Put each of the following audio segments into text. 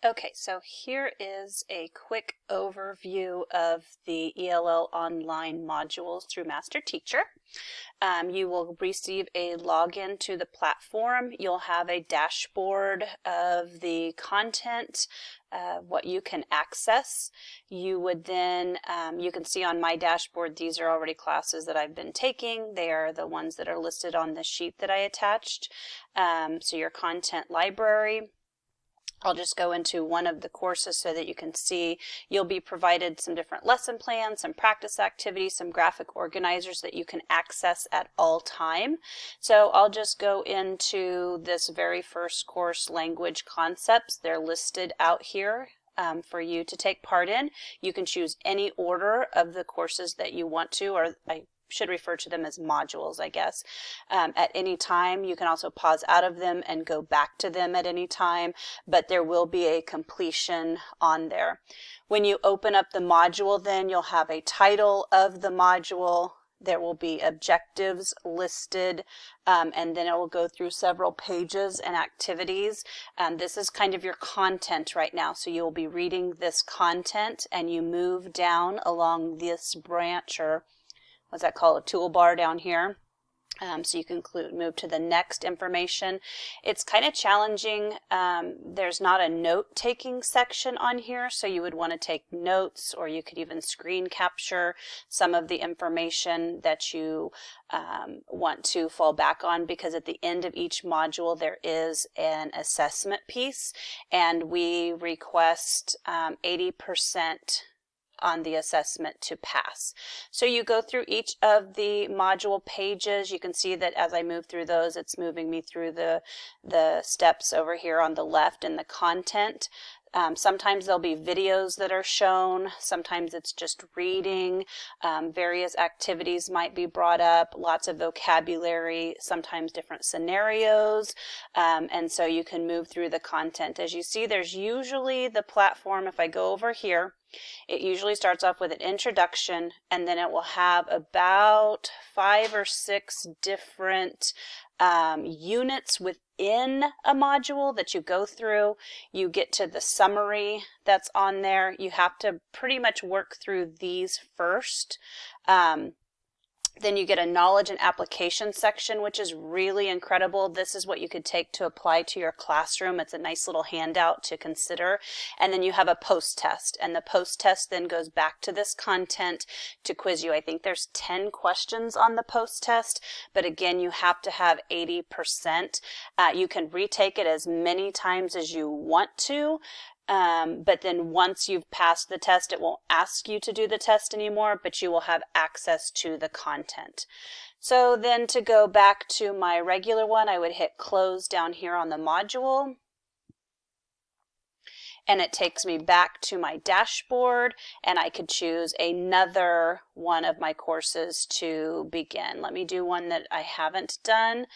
Okay, so here is a quick overview of the ELL online modules through Master Teacher. You will receive a login to the platform. You'll have a dashboard of the content, what you can access. You would then, you can see on my dashboard, these are already classes that I've been taking. They are the ones that are listed on the sheet that I attached. So your content library. I'll just go into one of the courses so that you can see. You'll be provided some different lesson plans, some practice activities, some graphic organizers that you can access at all time. So I'll just go into this very first course, Language Concepts. They're listed out here for you to take part in. You can choose any order of the courses that you want to, or I should refer to them as modules, I guess. At any time, you can also pause out of them and go back to them at any time, but there will be a completion on there. When you open up the module, then you'll have a title of the module. There will be objectives listed, and then it will go through several pages and activities. This is kind of your content right now, so you'll be reading this content and you move down along this branch, or what's that called, a toolbar down here. So you can move to the next information. It's kind of challenging. There's not a note-taking section on here, so you would want to take notes, or you could even screen capture some of the information that you want to fall back on, because at the end of each module there is an assessment piece, and we request 80% on the assessment to pass. So you go through each of the module pages. You can see that as I move through those, it's moving me through the steps over here on the left in the content. Sometimes there'll be videos that are shown. Sometimes it's just reading. Various activities might be brought up, lots of vocabulary, sometimes different scenarios. And so you can move through the content. As you see, there's usually the platform, if I go over here, it usually starts off with an introduction, and then it will have about 5 or 6 different units within a module that you go through. You get to the summary that's on there. You have to pretty much work through these first. Then you get a knowledge and application section, which is really incredible. This is what you could take to apply to your classroom. It's a nice little handout to consider. And then you have a post test, and the post test then goes back to this content to quiz you. I think there's 10 questions on the post test, but again, you have to have 80%. You can retake it as many times as you want to. But then once you've passed the test, it won't ask you to do the test anymore, but you will have access to the content. So then to go back to my regular one, I would hit close down here on the module. And it takes me back to my dashboard, and I could choose another one of my courses to begin. Let me do one that I haven't done.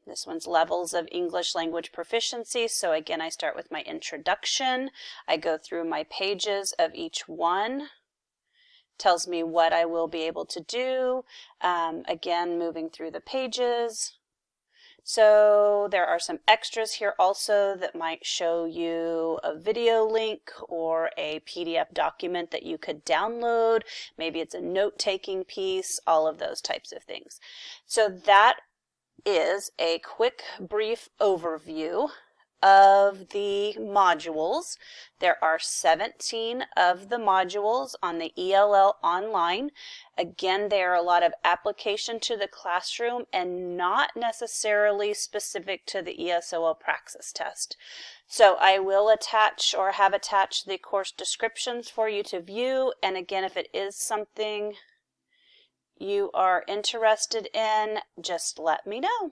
This one's Levels of English Language Proficiency. So again, I start with my introduction. I go through my pages of each one. Tells me what I will be able to do. Again, moving through the pages. So there are some extras here also that might show you a video link or a PDF document that you could download. Maybe it's a note-taking piece, all of those types of things. So that is a quick, brief overview of the modules. There are 17 of the modules on the ELL online. Again, there are a lot of application to the classroom and not necessarily specific to the ESOL Praxis test. So I will attach or have attached the course descriptions for you to view. And again, if it is something you are interested in, just let me know.